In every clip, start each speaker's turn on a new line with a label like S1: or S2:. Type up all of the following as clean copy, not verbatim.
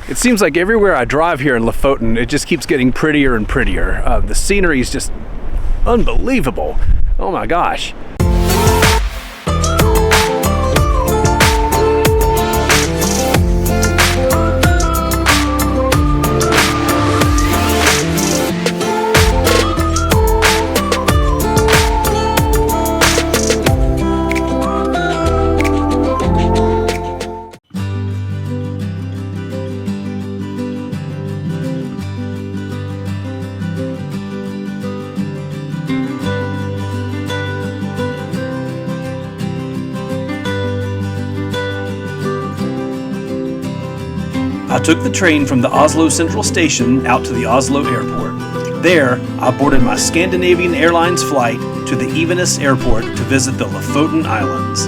S1: It seems like everywhere I drive here in Lofoten, it just keeps getting prettier and prettier. The scenery is just unbelievable. Oh my gosh. I took the train from the Oslo Central Station out to the Oslo airport. There, I boarded my Scandinavian Airlines flight to the Evenes airport to visit the Lofoten Islands.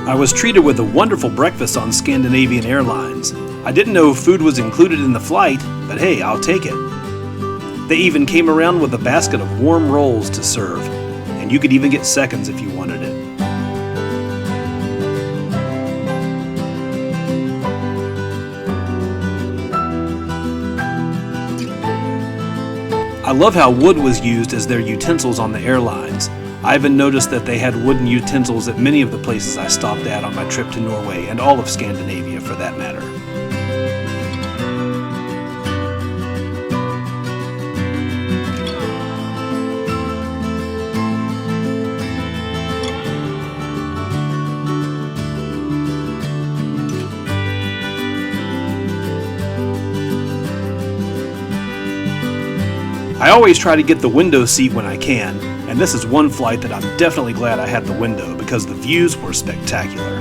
S1: I was treated with a wonderful breakfast on Scandinavian Airlines. I didn't know food was included in the flight, but hey, I'll take it. They even came around with a basket of warm rolls to serve, and you could even get seconds if you wanted it. I love how wood was used as their utensils on the airlines. I even noticed that they had wooden utensils at many of the places I stopped at on my trip to Norway, and all of Scandinavia for that matter. I always try to get the window seat when I can, and this is one flight that I'm definitely glad I had the window because the views were spectacular.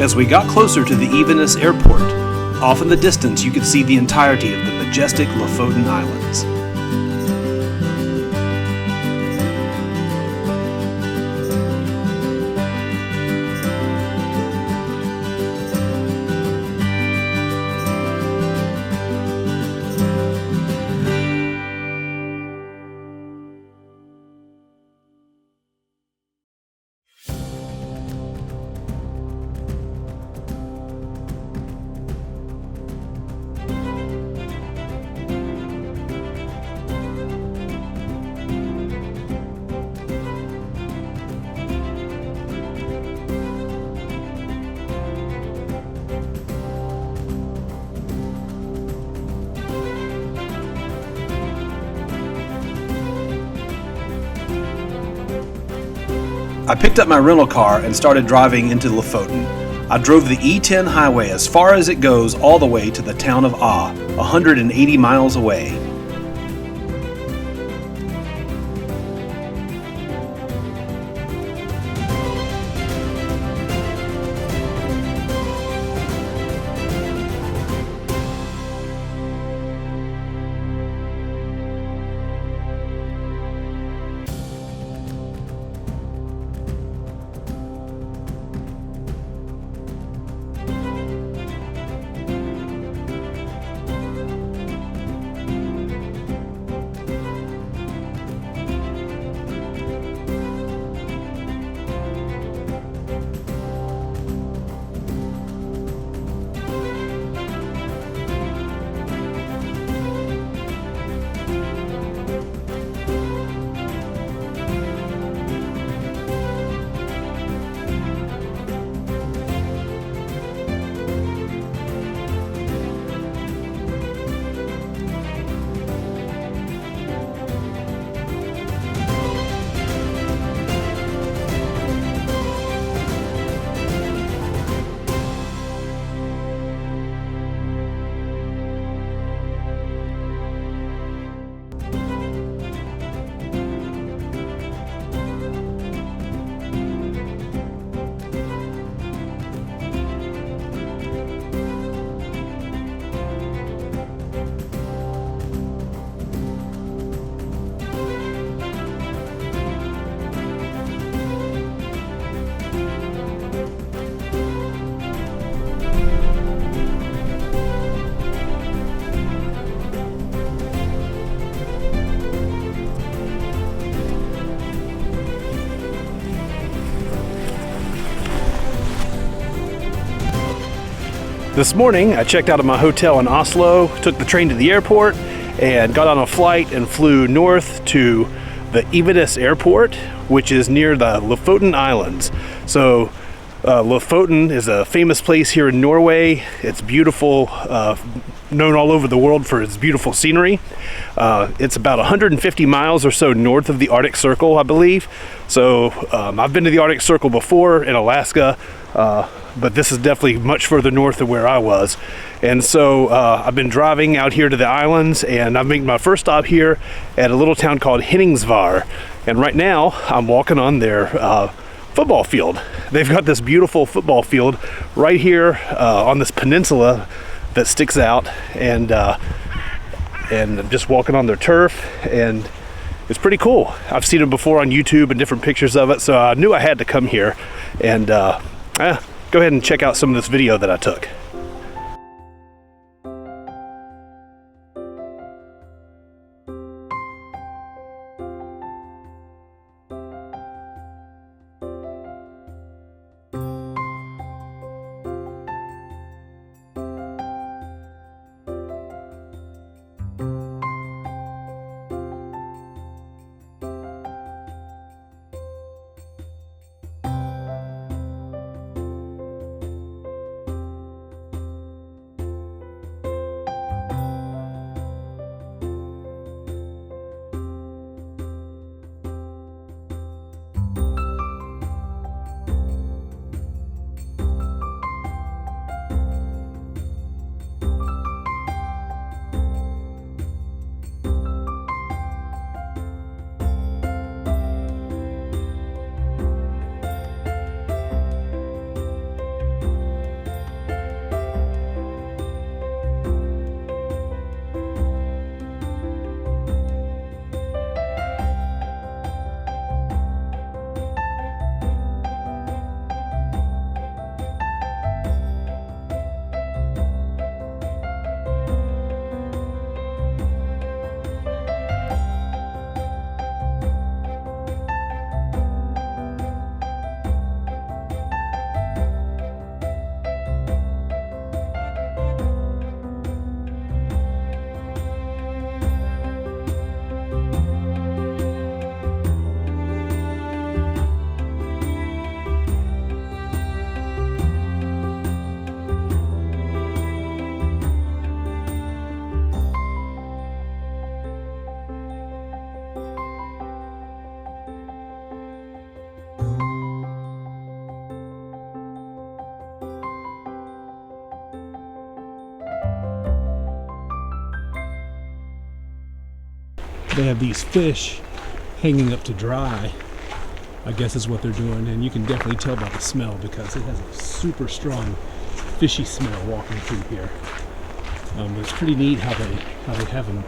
S1: As we got closer to the Evenes airport, off in the distance you could see the entirety of the majestic Lofoten Islands. I picked up my rental car and started driving into Lofoten. I drove the E10 highway as far as it goes all the way to the town of 180 miles away. This morning, I checked out of my hotel in Oslo, took the train to the airport, and got on a flight and flew north to the Evenes airport, which is near the Lofoten Islands. So Lofoten is a famous place here in Norway. It's beautiful, known all over the world for its beautiful scenery. It's about 150 miles or so north of the Arctic Circle, I believe. So I've been to the Arctic Circle before in Alaska, but this is definitely much further north than where I was. And so I've been driving out here to the islands, and I'm making my first stop here at a little town called Henningsvær. And right now I'm walking on their football field. They've got this beautiful football field right here on this peninsula that sticks out, and I'm just walking on their turf, and it's pretty cool. I've seen it before on YouTube and different pictures of it, so I knew I had to come here and go ahead and check out some of this video that I took.
S2: They have these fish hanging up to dry, I guess is what they're doing, and you can definitely tell by the smell because it has a super strong fishy smell walking through here. But it's pretty neat how they have them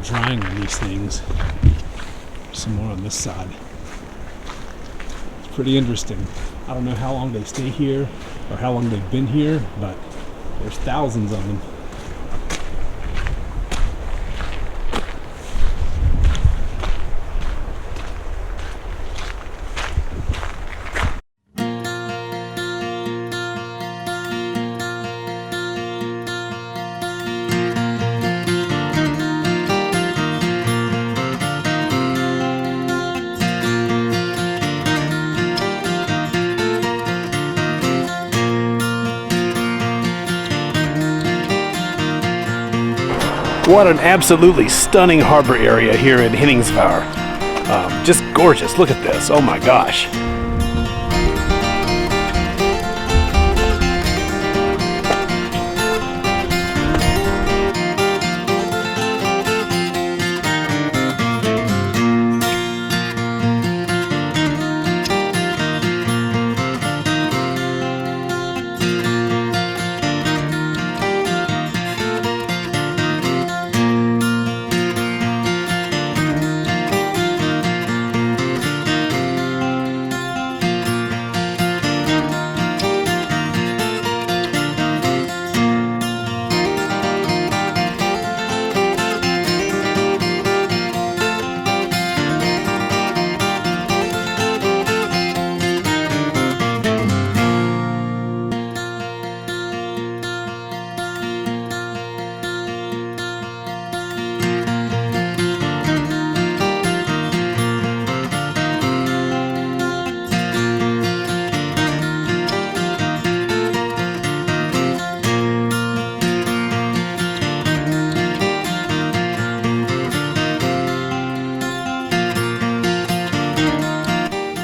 S2: drying on these things. Some more on this side. It's pretty interesting. I don't know how long they stay here or how long they've been here, but there's thousands of them.
S1: What an absolutely stunning harbor area here in Henningsvær. Just gorgeous. Look at this. Oh my gosh.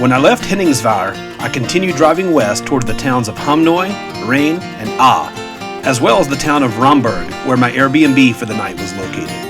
S1: When I left Henningsvær, I continued driving west toward the towns of Hamnoy, Reine, and as well as the town of Ramberg, where my Airbnb for the night was located.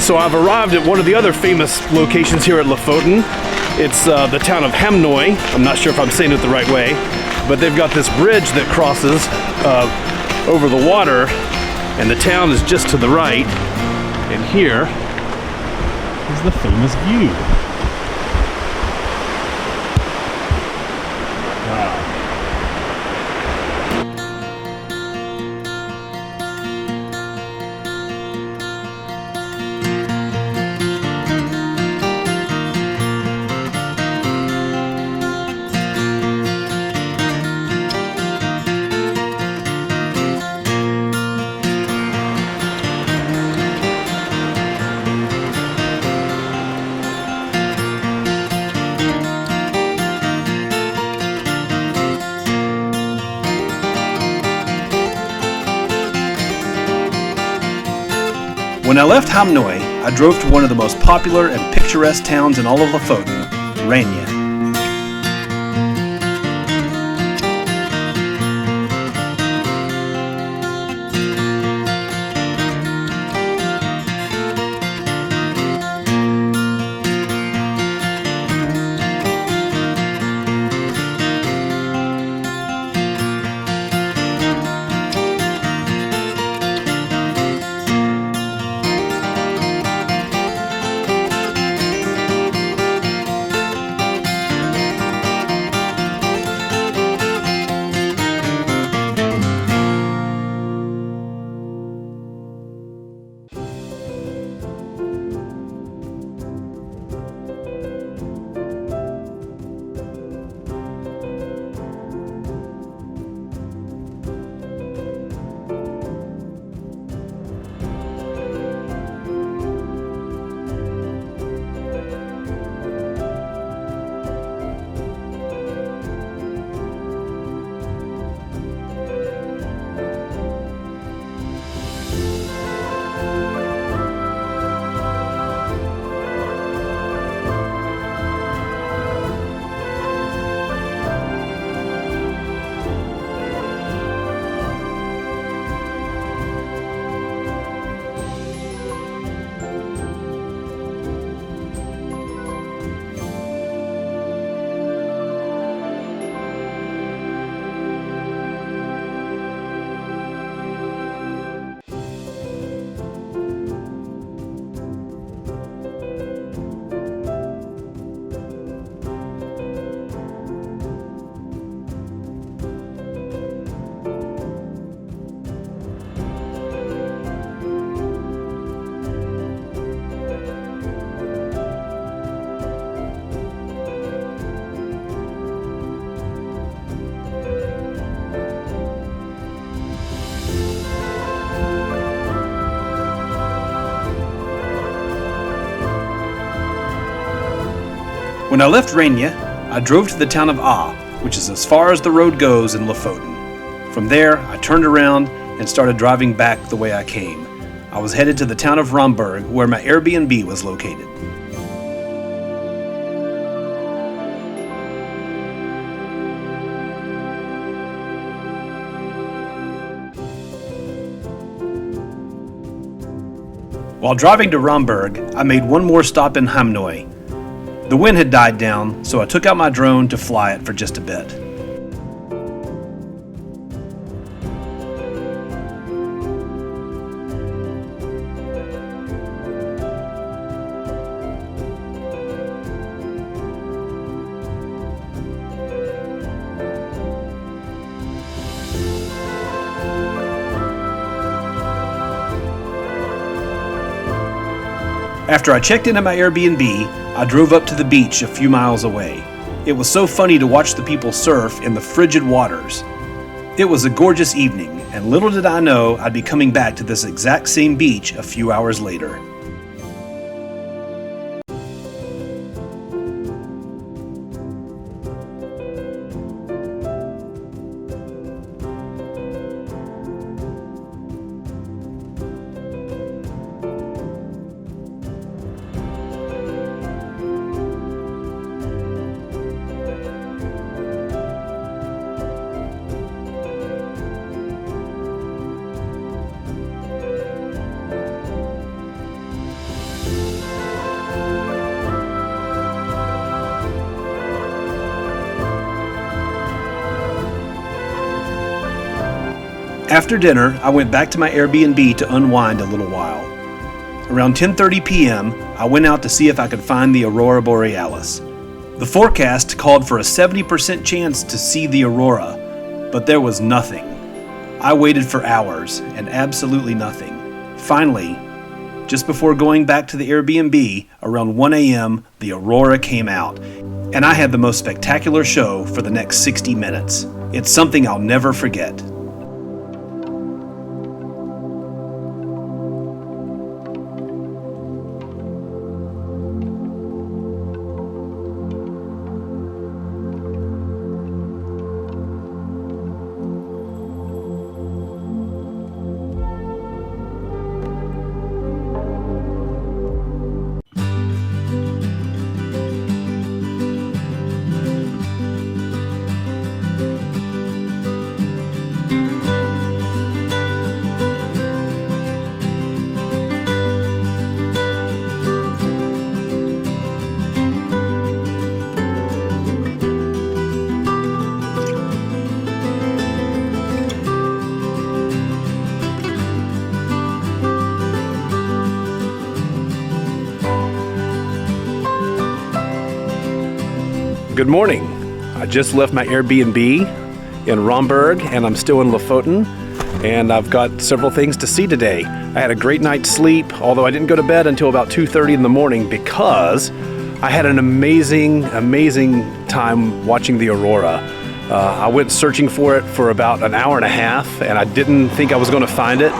S1: So I've arrived at one of the other famous locations here at Lofoten. It's the town of Hamnoy. I'm not sure if I'm saying it the right way, but they've got this bridge that crosses over the water, and the town is just to the right. And here is the famous view. Wow. When I left Hamnoy, I drove to one of the most popular and picturesque towns in all of Lofoten, Reine. When I left Reine, I drove to the town of which is as far as the road goes in Lofoten. From there, I turned around and started driving back the way I came. I was headed to the town of Ramberg, where my Airbnb was located. While driving to Ramberg, I made one more stop in Hamnoy. The wind had died down, so I took out my drone to fly it for just a bit. After I checked into my Airbnb, I drove up to the beach a few miles away. It was so funny to watch the people surf in the frigid waters. It was a gorgeous evening, and little did I know I'd be coming back to this exact same beach a few hours later. After dinner, I went back to my Airbnb to unwind a little while. Around 10:30 p.m., I went out to see if I could find the aurora borealis. The forecast called for a 70% chance to see the aurora, but there was nothing. I waited for hours, and absolutely nothing. Finally, just before going back to the Airbnb, around 1 a.m., the aurora came out, and I had the most spectacular show for the next 60 minutes. It's something I'll never forget. Good morning. I just left my Airbnb in Ramberg and I'm still in Lofoten, and I've got several things to see today. I had a great night's sleep, although I didn't go to bed until about 2:30 in the morning because I had an amazing time watching the aurora. I went searching for it for about an hour and a half, and I didn't think I was going to find it.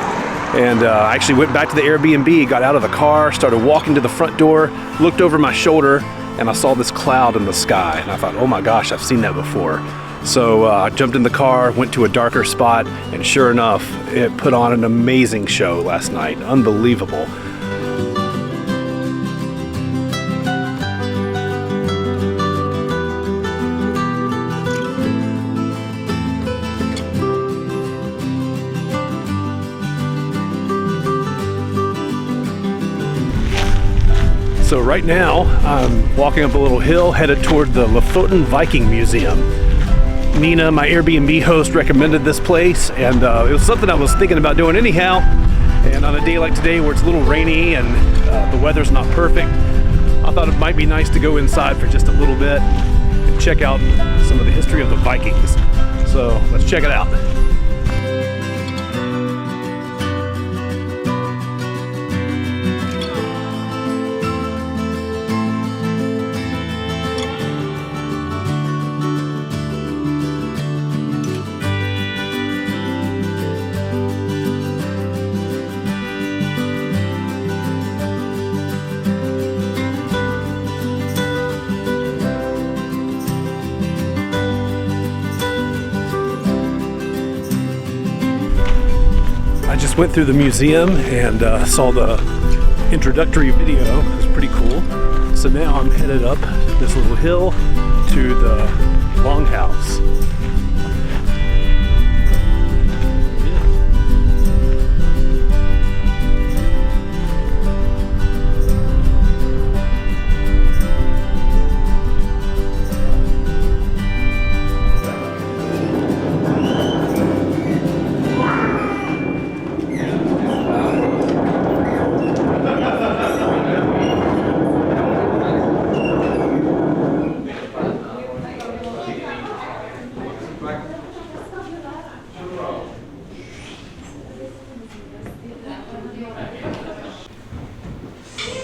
S1: And I actually went back to the Airbnb, got out of the car, started walking to the front door, looked over my shoulder, and I saw this cloud in the sky, and I thought, oh my gosh, I've seen that before. So I jumped in the car, went to a darker spot, and sure enough, it put on an amazing show last night. Unbelievable. So right now, I'm walking up a little hill headed toward the Lofoten Viking Museum. Nina, my Airbnb host, recommended this place, and it was something I was thinking about doing anyhow. And on a day like today where it's a little rainy and the weather's not perfect, I thought it might be nice to go inside for just a little bit and check out some of the history of the Vikings. So let's check it out. Just went through the museum and saw the introductory video. It was pretty cool. So now I'm headed up this little hill to the longhouse.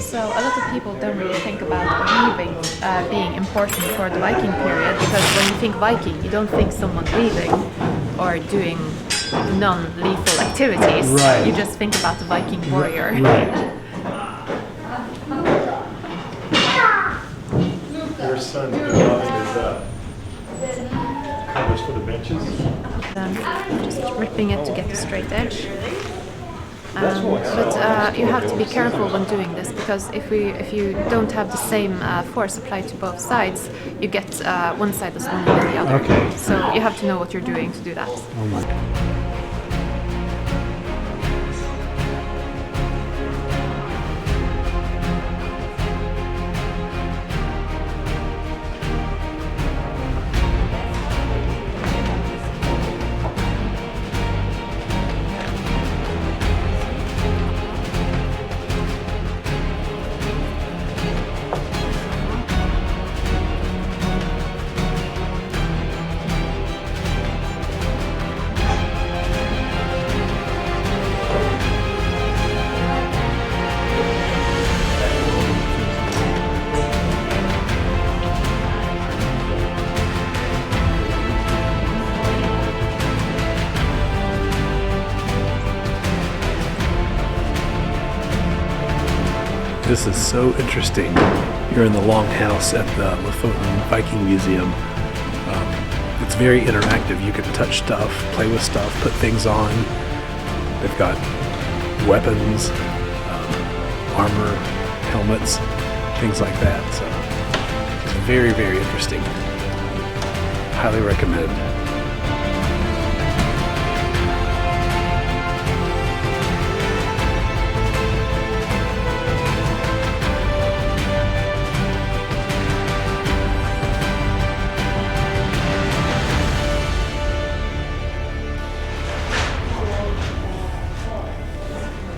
S3: So a lot of people don't really think about weaving being important for the Viking period, because when you think Viking, you don't think someone weaving. or doing non-lethal activities.
S2: Right.
S3: You just think about the Viking warrior.
S2: Right.
S4: Your son developed his covers for the benches.
S3: Just ripping it to get the straight edge. But you have to be careful when doing this, because if you don't have the same force applied to both sides, you get one side that's stronger than the other.
S2: Okay.
S3: So you have to know what you're doing to do that.
S2: Oh my.
S1: This is so interesting. You're in the longhouse at the Lofoten Viking Museum. It's very interactive. You can touch stuff, play with stuff, put things on. They've got weapons, armor, helmets, things like that. So it's very, very interesting. Highly recommend.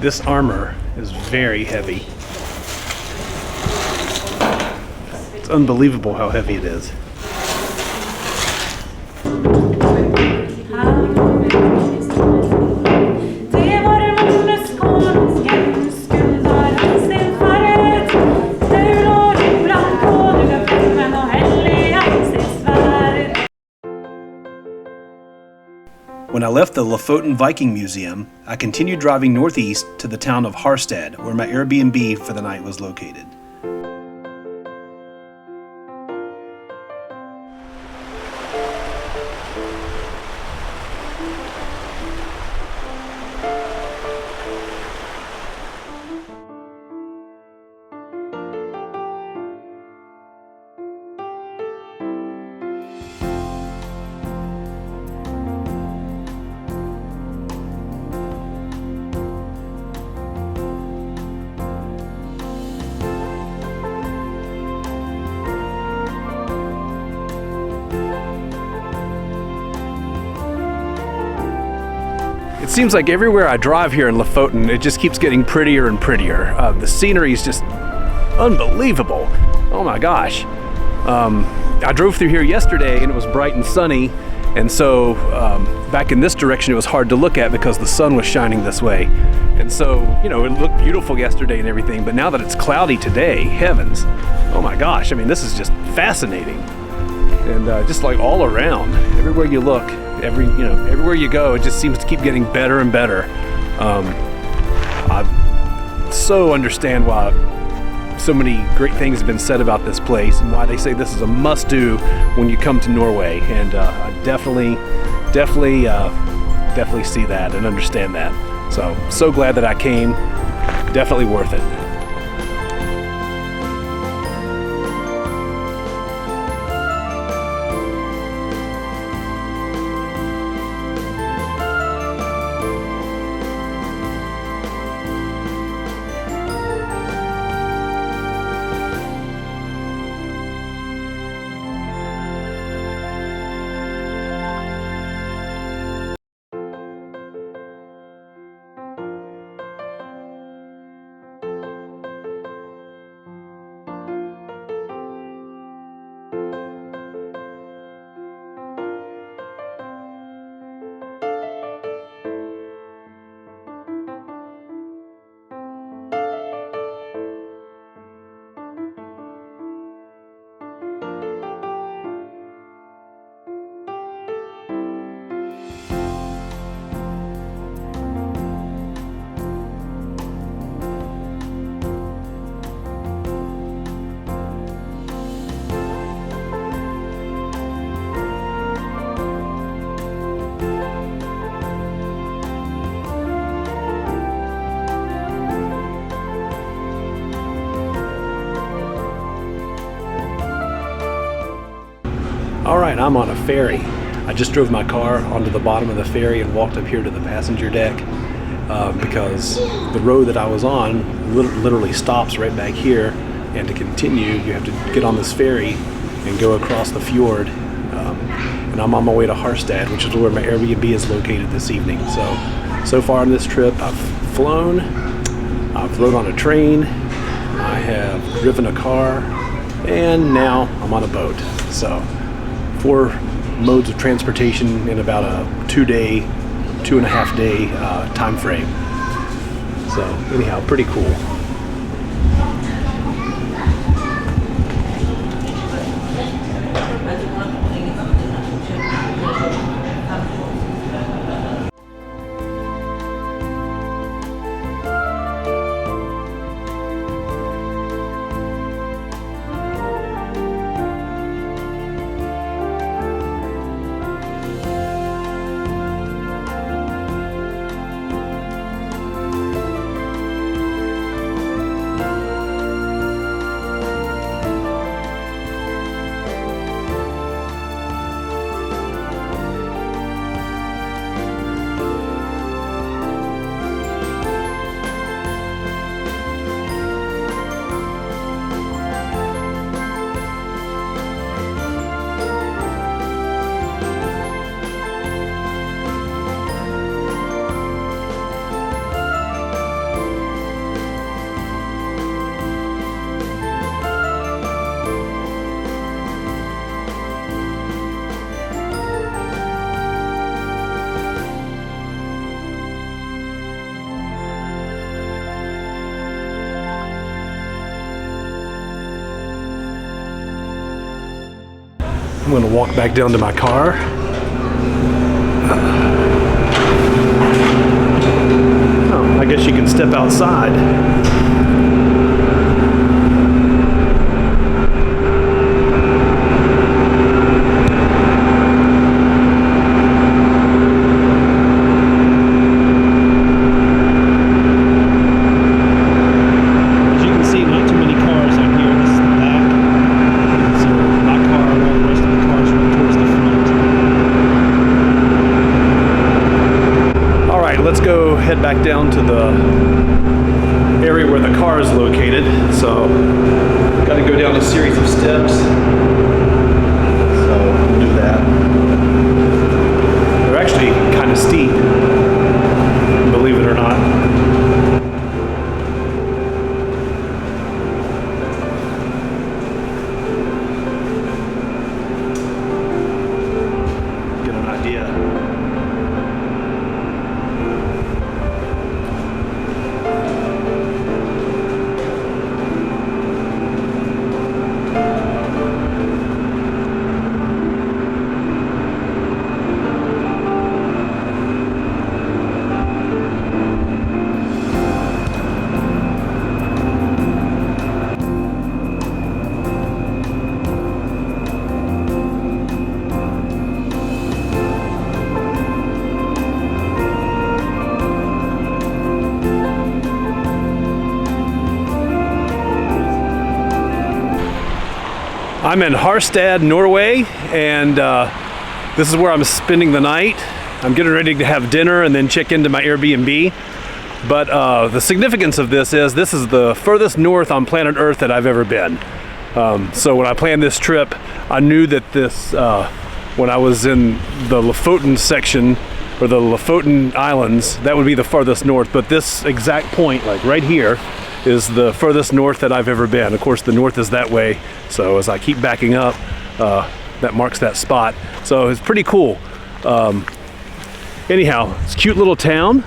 S1: This armor is very heavy. It's unbelievable how heavy it is. When I left the Lofoten Viking Museum, I continued driving northeast to the town of Harstad, where my Airbnb for the night was located. It seems like everywhere I drive here in Lofoten, it just keeps getting prettier and prettier. The scenery is just unbelievable. Oh my gosh. I drove through here yesterday and it was bright and sunny, and so back in this direction it was hard to look at because the sun was shining this way. And so, you know, it looked beautiful yesterday and everything, but now that it's cloudy today, heavens, oh my gosh, I mean, this is just fascinating. And just like all around, everywhere you look, everywhere you go, it just seems to keep getting better and better. I so understand why so many great things have been said about this place and why they say this is a must-do when you come to Norway. And I definitely see that and understand that. So glad that I came. Definitely worth it. All right, I'm on a ferry. I just drove my car onto the bottom of the ferry and walked up here to the passenger deck because the road that I was on literally stops right back here, and to continue you have to get on this ferry and go across the fjord. And I'm on my way to Harstad, which is where my Airbnb is located this evening. So far on this trip, I've flown, I've rode on a train, I have driven a car, and now I'm on a boat. So 4 modes of transportation in about a 2.5 day time frame. So anyhow, pretty cool. I'm going to walk back down to my car. Oh, I guess you can step outside. Let's go head back down to the area where the car is located. So, got to go down a series of steps. So, we'll do that. They're actually kind of steep, believe it or not. Get an idea. I'm in Harstad, Norway, and this is where I'm spending the night. I'm getting ready to have dinner and then check into my Airbnb. But the significance of this is the furthest north on planet Earth that I've ever been. So when I planned this trip, I knew that this, when I was in the Lofoten section, or the Lofoten Islands, that would be the farthest north. But this exact point, like right here, is the furthest north that I've ever been. Of course, the north is that way, so as I keep backing up, that marks that spot. So it's pretty cool. Anyhow, it's a cute little town.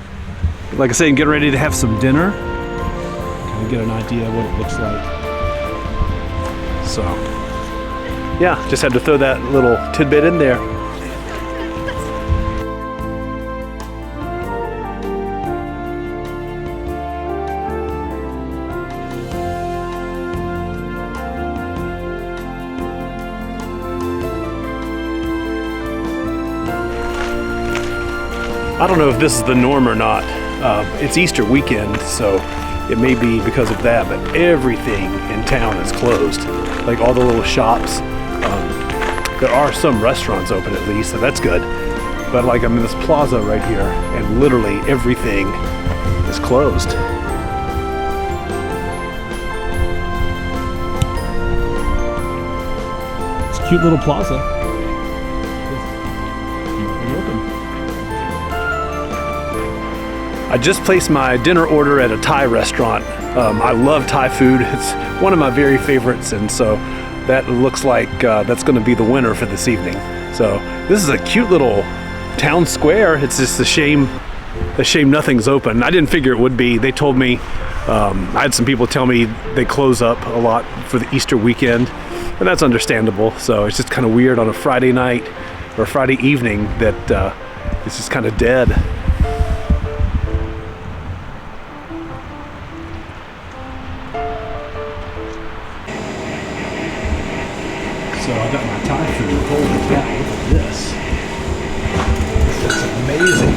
S1: Like I say, I'm getting ready to have some dinner. Kind of get an idea of what it looks like. So, yeah, just had to throw that little tidbit in there. I don't know if this is the norm or not. It's Easter weekend, so it may be because of that, but everything in town is closed. Like all the little shops. There are some restaurants open at least, so that's good. But like I'm in this plaza right here, and literally everything is closed.
S2: It's a cute little plaza.
S1: I just placed my dinner order at a Thai restaurant. I love Thai food. It's one of my very favorites, and so that looks like that's going to be the winner for this evening. So this is a cute little town square. It's just a shame nothing's open. I didn't figure it would be. They told me, I had some people tell me they close up a lot for the Easter weekend, and that's understandable. So it's just kind of weird on a Friday night or Friday evening that it's just kind of dead.
S2: So I got my Thai food. Holy cow, look at this. This is amazing.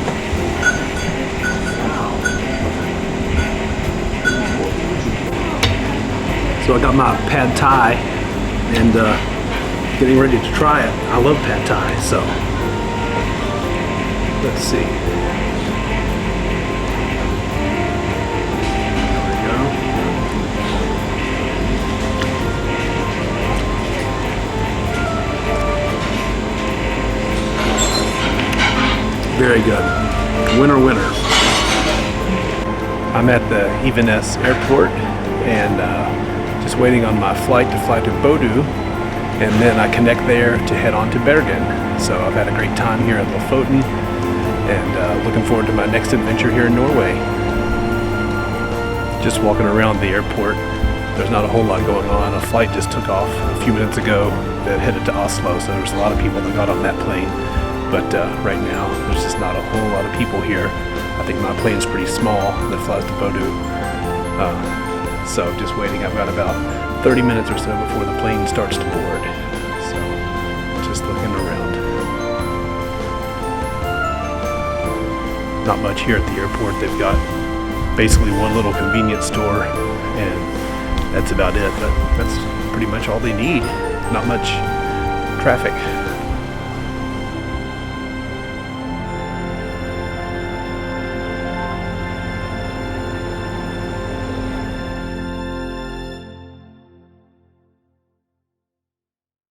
S1: So I got my pad Thai and getting ready to try it. I love pad Thai, so let's see. There we go. Very good. Winner, winner. I'm at the Evenes airport and just waiting on my flight to fly to Bodø, and then I connect there to head on to Bergen. So I've had a great time here at Lofoten, and looking forward to my next adventure here in Norway. Just walking around the airport, there's not a whole lot going on. A flight just took off a few minutes ago that headed to Oslo, so there's a lot of people that got on that plane. But right now, there's just not a whole lot of people here. I think my plane's pretty small that flies to Bodø. So just waiting. I've got about 30 minutes or so before the plane starts to board. So just looking around. Not much here at the airport. They've got basically one little convenience store, and that's about it. But that's pretty much all they need. Not much traffic.